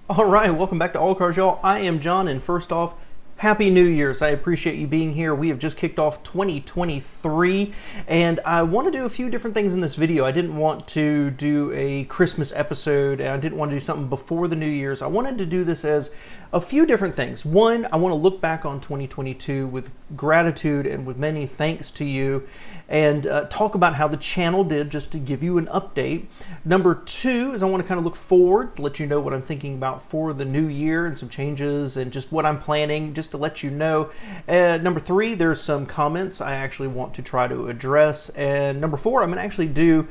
All right, welcome back to AllCars, y'all. I am John, and first off, Happy New Year's. I appreciate you being here. We have just kicked off 2023, and I want to do a few different things in this video. I didn't want to do a Christmas episode, and I didn't want to do something before the New Year's. I wanted to do this as a few different things. One, I want to look back on 2022 with gratitude and with many thanks to you, and talk about how the channel did, just to give you an update. Number two is I want to kind of look forward, to let you know what I'm thinking about for the new year and some changes and just what I'm planning, just to let you know. Number three, there's some comments I actually want to try to address. And number four, I'm going to actually do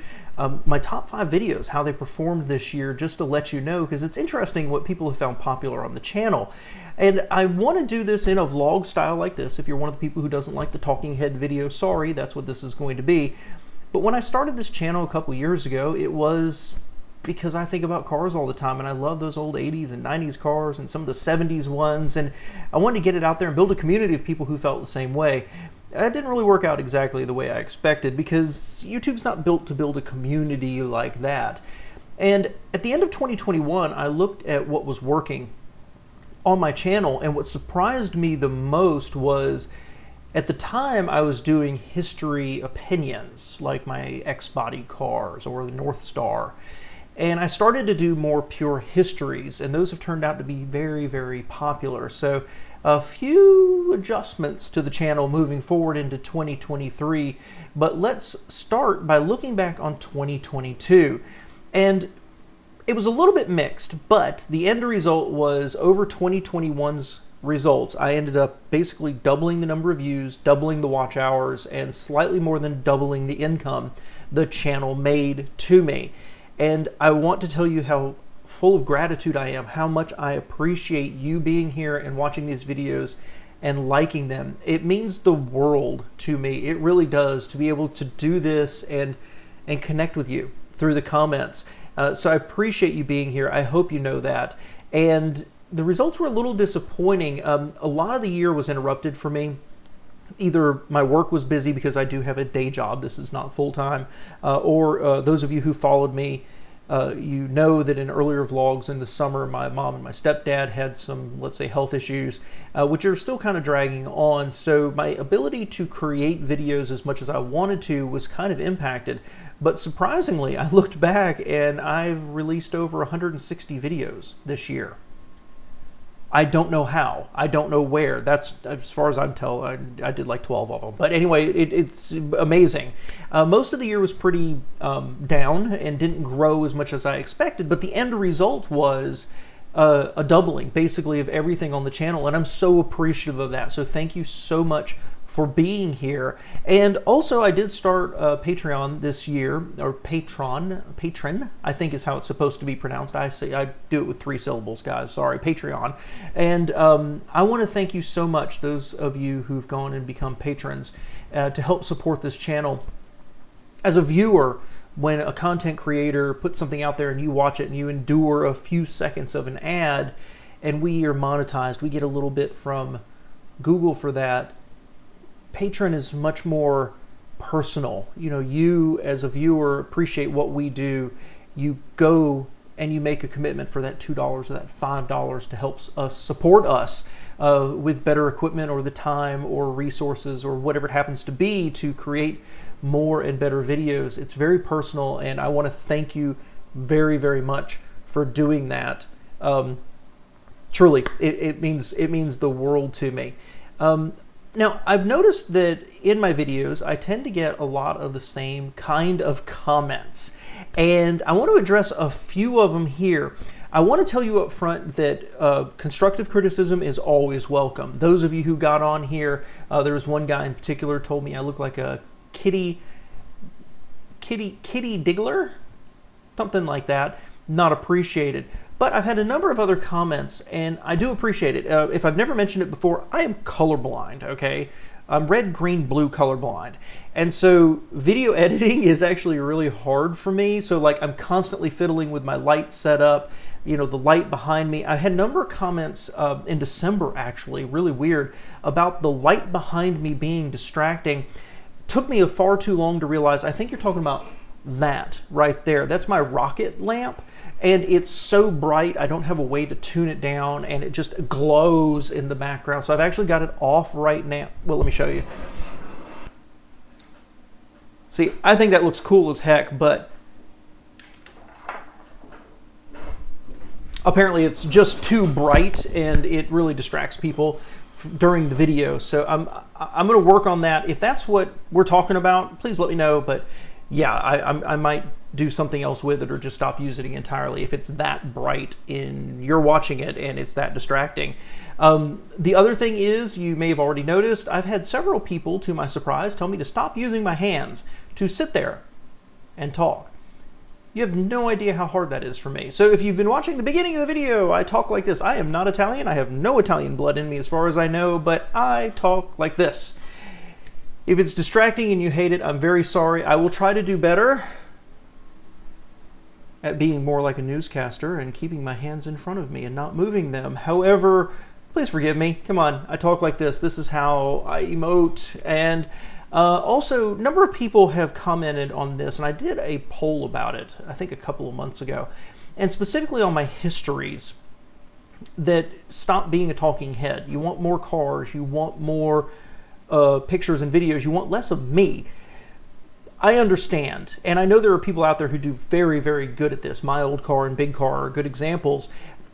my top 5 videos, how they performed this year, just to let you know, because it's interesting what people have found popular on the channel. And I want to do this in a vlog style like this. If you're one of the people who doesn't like the talking head video, sorry, that's what this is going to be. But when I started this channel a couple years ago, it was because I think about cars all the time, and I love those old 80s and 90s cars and some of the 70s ones, and I wanted to get it out there and build a community of people who felt the same way. It didn't really work out exactly the way I expected, because YouTube's not built to build a community like that. And at the end of 2021, I looked at what was working on my channel, and what surprised me the most was, at the time I was doing history opinions, like my X-Body cars or the North Star. And I started to do more pure histories, and those have turned out to be very, very popular. So a few adjustments to the channel moving forward into 2023, but let's start by looking back on 2022. And it was a little bit mixed, but the end result was over 2021's results. I ended up basically doubling the number of views, doubling the watch hours, and slightly more than doubling the income the channel made to me. And I want to tell you how full of gratitude I am, how much I appreciate you being here and watching these videos and liking them. It means the world to me. It really does, to be able to do this and connect with you through the comments. So I appreciate you being here. I hope you know that. And the results were a little disappointing. A lot of the year was interrupted for me. Either my work was busy, because I do have a day job, this is not full-time, or those of you who followed me, you know that in earlier vlogs in the summer, my mom and my stepdad had some, let's say, health issues, which are still kind of dragging on. So my ability to create videos as much as I wanted to was kind of impacted. But surprisingly, I looked back and I've released over 160 videos this year. I don't know how. I don't know where. That's, as far as I'm telling, I did like 12 of them. But anyway, it's amazing. Most of the year was pretty down and didn't grow as much as I expected, but the end result was a doubling, basically, of everything on the channel, and I'm so appreciative of that. So thank you so much for being here. And also, I did start Patreon this year, or patron, I think is how it's supposed to be pronounced. I do it with 3 syllables, guys, sorry, Patreon. And I want to thank you so much, those of you who've gone and become patrons, to help support this channel. As a viewer, when a content creator puts something out there and you watch it and you endure a few seconds of an ad, and we are monetized, we get a little bit from Google for that. Patron is much more personal. You know, you as a viewer appreciate what we do. You go and you make a commitment for that $2 or that $5 to help us support us with better equipment, or the time or resources or whatever it happens to be, to create more and better videos. It's very personal, and I want to thank you very, very much for doing that. Truly, it means the world to me. Now, I've noticed that in my videos, I tend to get a lot of the same kind of comments, and I want to address a few of them here. I want to tell you up front that constructive criticism is always welcome. Those of you who got on here, there was one guy in particular told me I look like a kitty diggler, something like that. Not appreciated. But I've had a number of other comments, and I do appreciate it. If I've never mentioned it before, I am colorblind, okay? I'm red, green, blue colorblind. And so video editing is actually really hard for me. So like, I'm constantly fiddling with my light setup, you know, the light behind me. I had a number of comments in December, actually, really weird, about the light behind me being distracting. Took me far too long to realize, I think you're talking about that right there. That's my rocket lamp. and it's so bright I don't have a way to tune it down, and it just glows in the background. So I've actually got it off right now. Well, let me show you. See, I think that looks cool as heck, but apparently it's just too bright and it really distracts people during the video. So I'm going to work on that. If that's what we're talking about, please let me know. But yeah, I might do something else with it, or just stop using it entirely if it's that bright and you're watching it and it's that distracting. The other thing is, you may have already noticed, I've had several people, to my surprise, tell me to stop using my hands to sit there and talk. You have no idea how hard that is for me. So if you've been watching the beginning of the video, I talk like this. I am not Italian. I have no Italian blood in me as far as I know, but I talk like this. If it's distracting and you hate it, I'm very sorry. I will try to do better at being more like a newscaster and keeping my hands in front of me and not moving them. However, please forgive me. Come on, I talk like this. This is how I emote. And also, a number of people have commented on this, and I did a poll about it, I think a couple of months ago, and specifically on my histories, that stop being a talking head. You want more cars, you want more pictures and videos, you want less of me. I understand, and I know there are people out there who do very, very good at this. My Old Car and Big Car are good examples.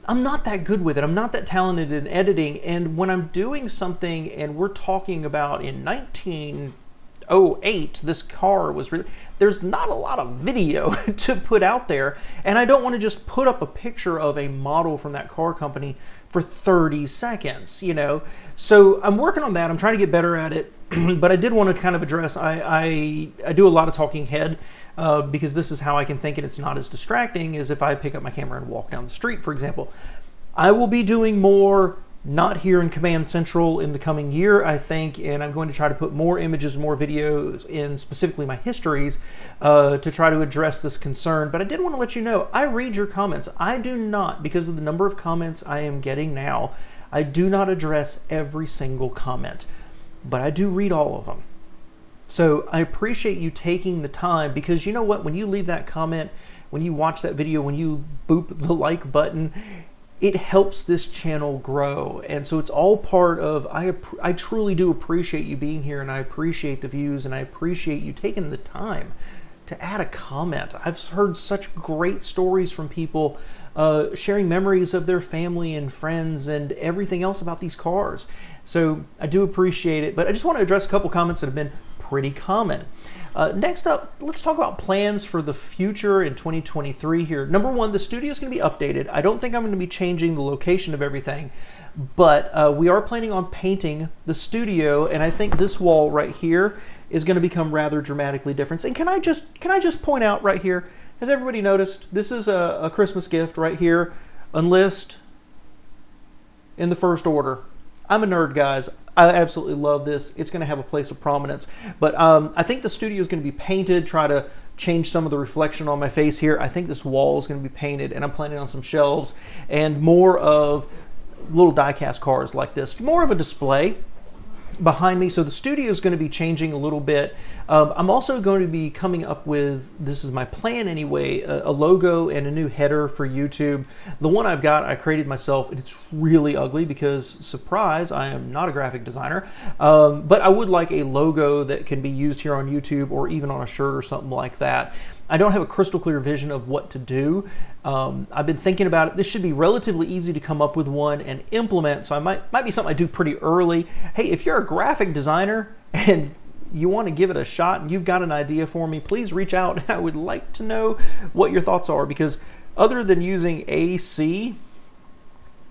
I'm not that good with it. I'm not that talented in editing, and when I'm doing something and we're talking about in 1908, this car was really, there's not a lot of video to put out there, and I don't want to just put up a picture of a model from that car company for 30 seconds, you know. So I'm working on that. I'm trying to get better at it, but I did want to kind of address, I do a lot of talking head because this is how I can think, and it's not as distracting as if I pick up my camera and walk down the street, for example. I will be doing more not here in Command Central in the coming year, I think, and I'm going to try to put more images, more videos in specifically my histories to try to address this concern. But I did want to let you know, I read your comments. I do not, because of the number of comments I am getting now, I do not address every single comment, but I do read all of them. So I appreciate you taking the time, because you know what, when you leave that comment, when you watch that video, when you boop the like button, it helps this channel grow. And so it's all part of, I truly do appreciate you being here, and I appreciate the views, and I appreciate you taking the time to add a comment. I've heard such great stories from people sharing memories of their family and friends and everything else about these cars. So I do appreciate it, but I just want to address a couple comments that have been pretty common. Next up, let's talk about plans for the future in 2023 here. Number one, the studio is going to be updated. I don't think I'm going to be changing the location of everything, but we are planning on painting the studio, and I think this wall right here is going to become rather dramatically different. And can I just point out right here, has everybody noticed, this is a Christmas gift right here, Enlist in the first order. I'm a nerd, guys. I absolutely love this. It's going to have a place of prominence. But I think the studio is going to be painted, try to change some of the reflection on my face here. I think this wall is going to be painted, and I'm planning on some shelves and more of little die-cast cars like this. More of a display behind me. So the studio is going to be changing a little bit. I'm also going to be coming up with, this is my plan anyway, a logo and a new header for YouTube. The one I've got, I created myself, and it's really ugly because, surprise, I am not a graphic designer. But I would like a logo that can be used here on YouTube or even on a shirt or something like that. I don't have a crystal clear vision of what to do. I've been thinking about it. This should be relatively easy to come up with one and implement, so I might be something I do pretty early. Hey, if you're a graphic designer and you want to give it a shot and you've got an idea for me, please reach out. I would like to know what your thoughts are, because other than using AC,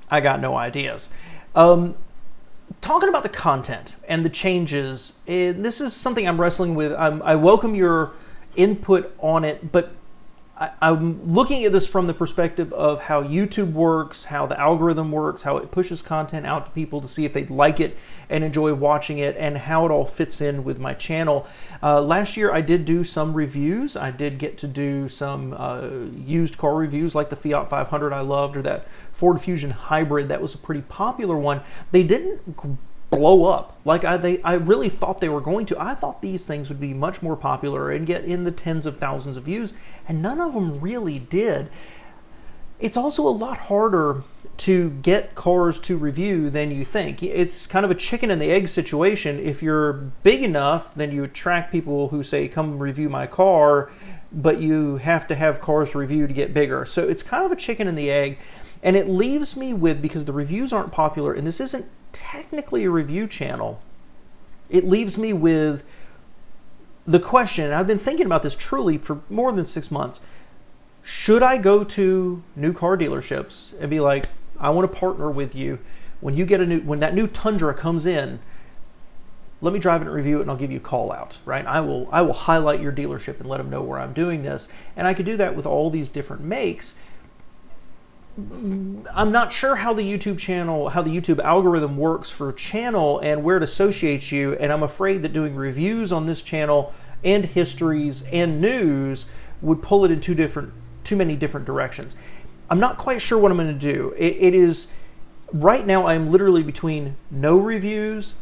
I got no ideas. Talking about the content and the changes, and this is something I'm wrestling with. I welcome your input on it, but I'm looking at this from the perspective of how YouTube works, how the algorithm works, how it pushes content out to people to see if they'd like it and enjoy watching it, and how it all fits in with my channel. Last year I did do some reviews. I did get to do some used car reviews, like the Fiat 500 I loved, or that Ford Fusion Hybrid. That was a pretty popular one. They didn't blow up like I really thought they were going to. I thought these things would be much more popular and get in the tens of thousands of views, and none of them really did. it's also a lot harder to get cars to review than you think. It's kind of a chicken and the egg situation. If you're big enough, then you attract people who say, come review my car, but you have to have cars to review to get bigger. So it's kind of a chicken and the egg. And it leaves me with, because the reviews aren't popular, and this isn't technically a review channel, it leaves me with the question, and I've been thinking about this truly for more than 6 months. Should I go to new car dealerships and be like, I want to partner with you. When you get when that new Tundra comes in, let me drive it and review it, and I'll give you a call out, right? I will highlight your dealership and let them know where I'm doing this. And I could do that with all these different makes. I'm not sure how the YouTube algorithm works for a channel and where it associates you, and I'm afraid that doing reviews on this channel and histories and news would pull it in too many different directions. I'm not quite sure what I'm going to do. It is, right now I'm literally between no reviews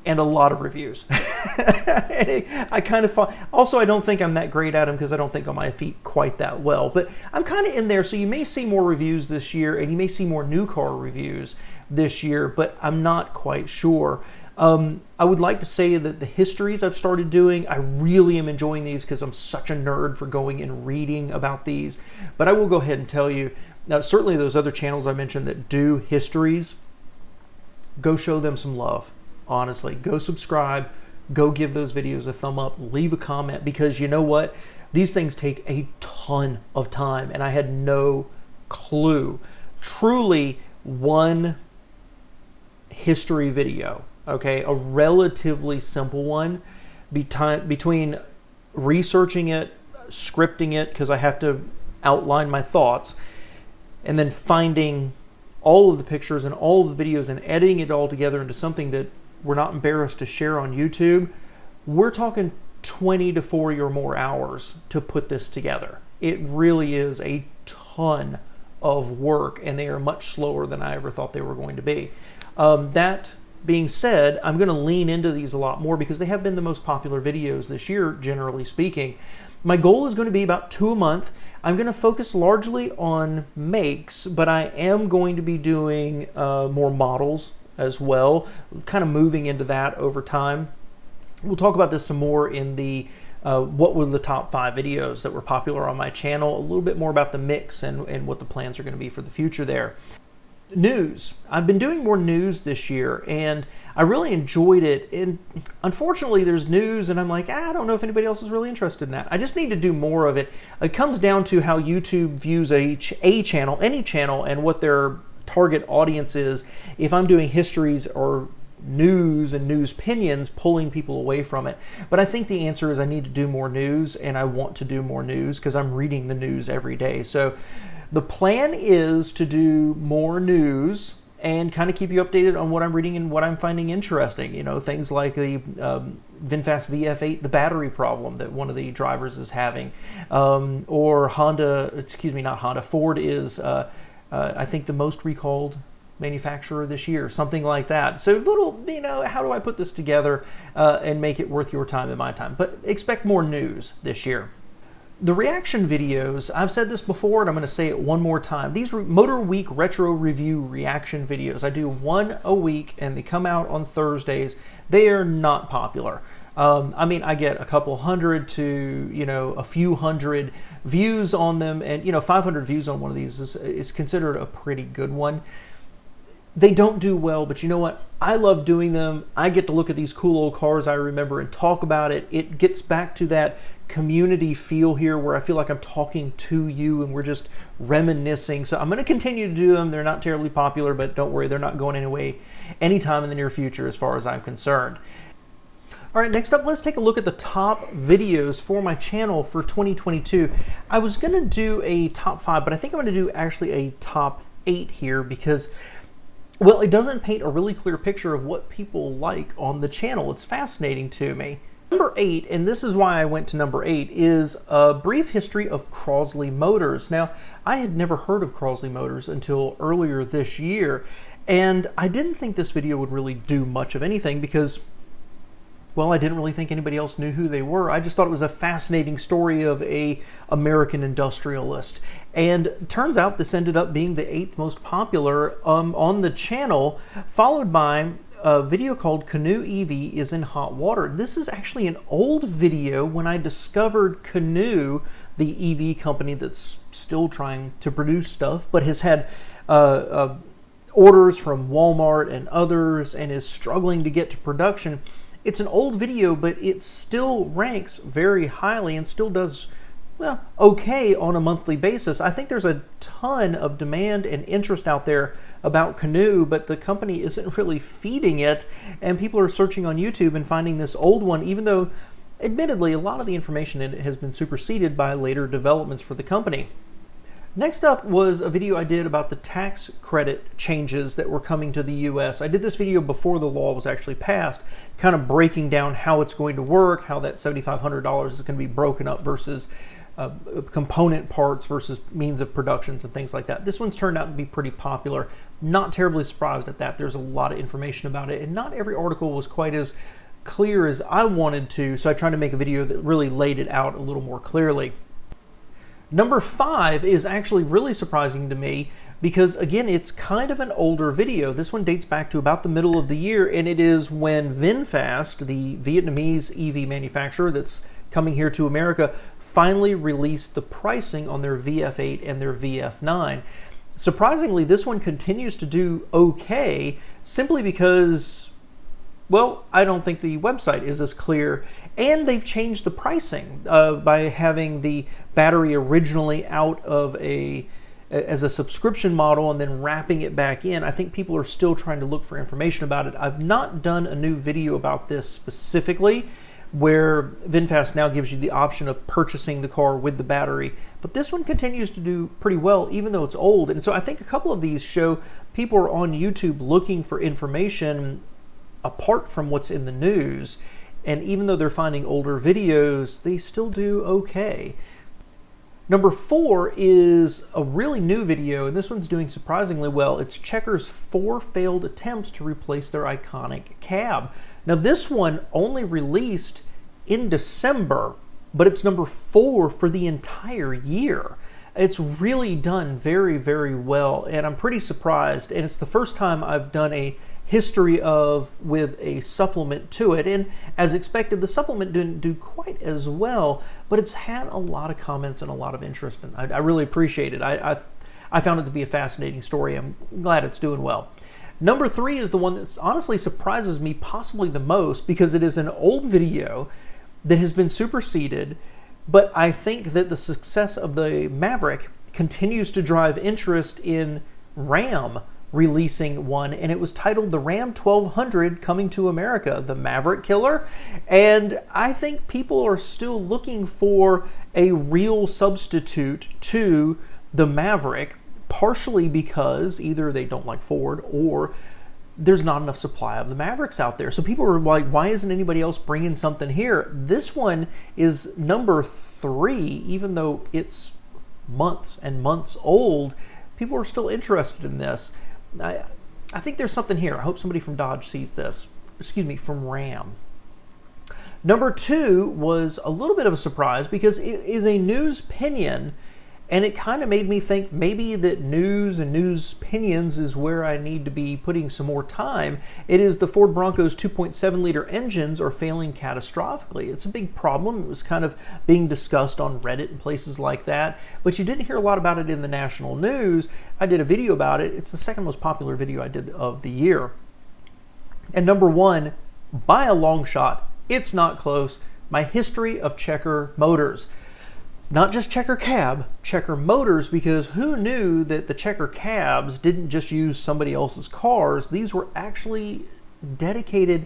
and a lot of reviews. I kind of also, I don't think I'm that great at them because I don't think on my feet quite that well, but I'm kind of in there. So you may see more reviews this year, and you may see more new car reviews this year, but I'm not quite sure. I would like to say that the histories I've started doing, I really am enjoying these because I'm such a nerd for going and reading about these. But I will go ahead and tell you, now certainly those other channels I mentioned that do histories, go show them some love. Honestly, go subscribe, go give those videos a thumb up, leave a comment, because you know what? These things take a ton of time, and I had no clue. Truly, one history video, okay, a relatively simple one, between researching it, scripting it, because I have to outline my thoughts, and then finding all of the pictures and all of the videos and editing it all together into something that we're not embarrassed to share on YouTube. We're talking 20 to 40 or more hours to put this together. It really is a ton of work, and they are much slower than I ever thought they were going to be. That being said, I'm going to lean into these a lot more because they have been the most popular videos this year, generally speaking. My goal is going to be about 2 a month. I'm going to focus largely on makes, but I am going to be doing more models as well, kind of moving into that over time. We'll talk about this some more in the what were the top 5 videos that were popular on my channel, a little bit more about the mix and what the plans are going to be for the future there. News. I've been doing more news this year, and I really enjoyed it. And unfortunately, there's news, and I'm like, I don't know if anybody else is really interested in that. I just need to do more of it. It comes down to how YouTube views a channel, any channel, and what their target audience is. If I'm doing histories or news and news opinions, pulling people away from it. But I think the answer is I need to do more news, and I want to do more news because I'm reading the news every day. So the plan is to do more news and kind of keep you updated on what I'm reading and what I'm finding interesting. You know, things like the VinFast VF8, the battery problem that one of the drivers is having, or Ford is I think the most recalled manufacturer this year, something like that. So little, you know, how do I put this together and make it worth your time and my time? But expect more news this year. The reaction videos, I've said this before and I'm going to say it one more time. These Motor Week Retro Review reaction videos, I do one a week and they come out on Thursdays. They are not popular. I mean, I get a couple hundred to, you know, a few hundred views on them, and, you know, 500 views on one of these is considered a pretty good one. They don't do well, but you know what? I love doing them. I get to look at these cool old cars I remember and talk about it. It gets back to that community feel here where I feel like I'm talking to you and we're just reminiscing. So I'm going to continue to do them. They're not terribly popular, but don't worry, they're not going anyway anytime in the near future as far as I'm concerned. All right, next up, let's take a look at the top videos for my channel for 2022. I was going to do a top 5, but I think I'm going to do actually a top 8 here because, well, it doesn't paint a really clear picture of what people like on the channel. It's fascinating to me. Number 8, and this is why I went to number 8, is a brief history of CROSLEY Motors. Now, I had never heard of CROSLEY Motors until earlier this year, and I didn't think this video would really do much of anything because well, I didn't really think anybody else knew who they were. I just thought it was a fascinating story of a American industrialist. And it turns out this ended up being the 8th most popular on the channel, followed by a video called Canoe EV is in Hot Water. This is actually an old video when I discovered Canoe, the EV company that's still trying to produce stuff, but has had orders from Walmart and others and is struggling to get to production. It's an old video, but it still ranks very highly and still does, well, okay on a monthly basis. I think there's a ton of demand and interest out there about Canoe, but the company isn't really feeding it, and people are searching on YouTube and finding this old one, even though, admittedly, a lot of the information in it has been superseded by later developments for the company. Next up was a video I did about the tax credit changes that were coming to the US. I did this video before the law was actually passed, kind of breaking down how it's going to work, how that $7,500 is going to be broken up versus component parts versus means of productions and things like that. This one's turned out to be pretty popular. Not terribly surprised at that. There's a lot of information about it, and not every article was quite as clear as I wanted to, so I tried to make a video that really laid it out a little more clearly. Number 5 is actually really surprising to me because, again, it's kind of an older video. This one dates back to about the middle of the year, and it is when VinFast, the Vietnamese EV manufacturer that's coming here to America, finally released the pricing on their VF8 and their VF9. Surprisingly, this one continues to do okay simply because, well, I don't think the website is as clear, and they've changed the pricing by having the battery originally out of as a subscription model and then wrapping it back in. I think people are still trying to look for information about it. I've not done a new video about this specifically, where VinFast now gives you the option of purchasing the car with the battery, but this one continues to do pretty well even though it's old. And so I think a couple of these show people are on YouTube looking for information apart from what's in the news, and even though they're finding older videos, they still do okay. Number 4 is a really new video, and this one's doing surprisingly well. It's Checkers' 4 failed attempts to replace their iconic cab. Now this one only released in December, but it's number 4 for the entire year. It's really done very, very well, and I'm pretty surprised, and it's the first time I've done a history of with a supplement to it, and as expected the supplement didn't do quite as well, but it's had a lot of comments and a lot of interest, and I really appreciate it. I found it to be a fascinating story. I'm glad it's doing well. Number 3 is the one that honestly surprises me possibly the most because it is an old video that has been superseded, but I think that the success of the Maverick continues to drive interest in Ram releasing one, and it was titled the Ram 1200 Coming to America, the Maverick Killer. And I think people are still looking for a real substitute to the Maverick, partially because either they don't like Ford or there's not enough supply of the Mavericks out there. So people are like, why isn't anybody else bringing something here? This one is number 3, even though it's months and months old. People are still interested in this. I think there's something here. I hope somebody from Dodge sees this. Excuse me, from Ram. Number 2 was a little bit of a surprise because it is a news pinion, and it kind of made me think maybe that news and news pinions is where I need to be putting some more time. It is the Ford Bronco's 2.7 liter engines are failing catastrophically. It's a big problem. It was kind of being discussed on Reddit and places like that, but you didn't hear a lot about it in the national news. I did a video about it. It's the second most popular video I did of the year. And number 1, by a long shot, it's not close, my history of Checker motors. Not just Checker cab, Checker motors, because who knew that the Checker cabs didn't just use somebody else's cars? These were actually dedicated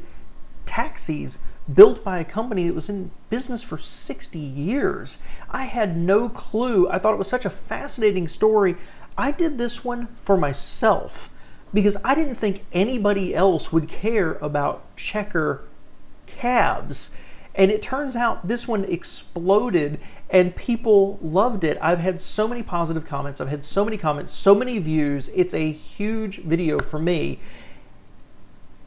taxis built by a company that was in business for 60 years. I had no clue. I thought it was such a fascinating story. I did this one for myself because I didn't think anybody else would care about Checker cabs. And it turns out this one exploded and people loved it. I've had so many positive comments. I've had so many comments, so many views. It's a huge video for me.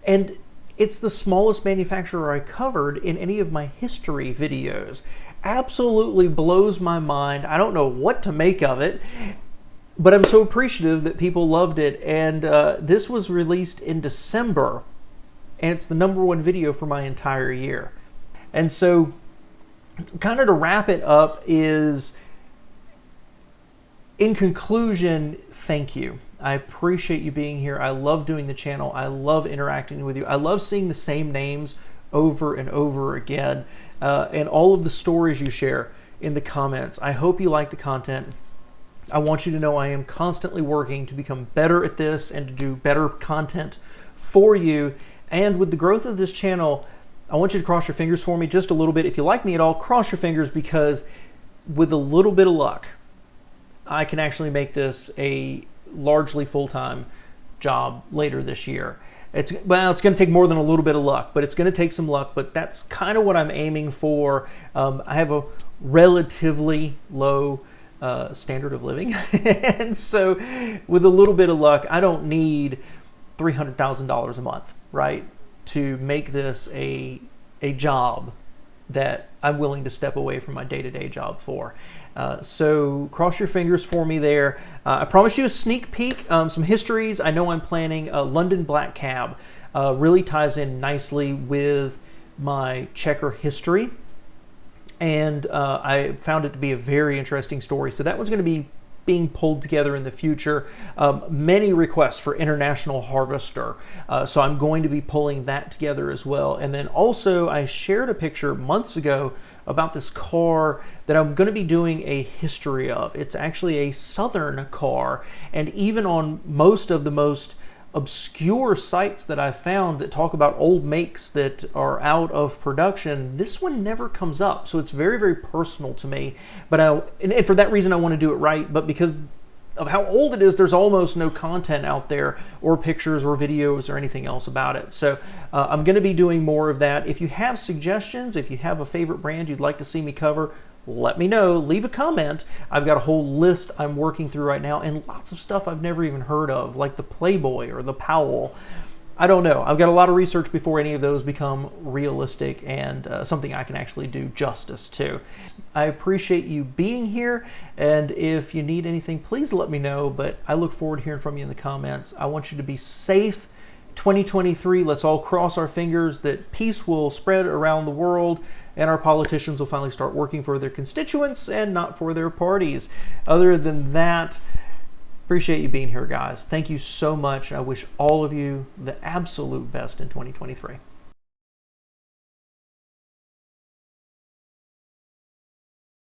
And It's the smallest manufacturer I covered in any of my history videos. Absolutely blows my mind. I don't know what to make of it, but I'm so appreciative that people loved it. And this was released in December, and it's the #1 video for my entire year. And so kind of to wrap it up is, in conclusion, thank you. I appreciate you being here. I love doing the channel. I love interacting with you. I love seeing the same names over and over again, and all of the stories you share in the comments. I hope you like the content. I want you to know I am constantly working to become better at this and to do better content for you. And with the growth of this channel, I want you to cross your fingers for me just a little bit. If you like me at all, cross your fingers, because with a little bit of luck, I can actually make this a largely full-time job later this year. It's going to take more than a little bit of luck, but it's going to take some luck, but that's kind of what I'm aiming for. I have a relatively low standard of living, and so with a little bit of luck, I don't need $300,000 a month, right, to make this a job that I'm willing to step away from my day-to-day job for. So cross your fingers for me there. I promised you a sneak peek, some histories. I know I'm planning a London Black Cab. Really ties in nicely with my checker history, and I found it to be a very interesting story. So that one's going to be being pulled together in the future. Many requests for International Harvester, so I'm going to be pulling that together as well. And then also I shared a picture months ago about this car that I'm going to be doing a history of. It's actually a Southern car, and even on most of the most obscure sites that I've found that talk about old makes that are out of production, this one never comes up. So it's very, very personal to me. But and for that reason, I want to do it right. But because of how old it is, there's almost no content out there, or pictures or videos or anything else about it. So I'm going to be doing more of that. If you have suggestions, if you have a favorite brand you'd like to see me cover, let me know. Leave a comment. I've got a whole list I'm working through right now, and lots of stuff I've never even heard of, like the Playboy or the Powell. I don't know. I've got a lot of research before any of those become realistic and something I can actually do justice to. I appreciate you being here, and if you need anything, please let me know, but I look forward to hearing from you in the comments. I want you to be safe. 2023, let's all cross our fingers that peace will spread around the world, and our politicians will finally start working for their constituents and not for their parties. Other than that, appreciate you being here, guys. Thank you so much. I wish all of you the absolute best in 2023.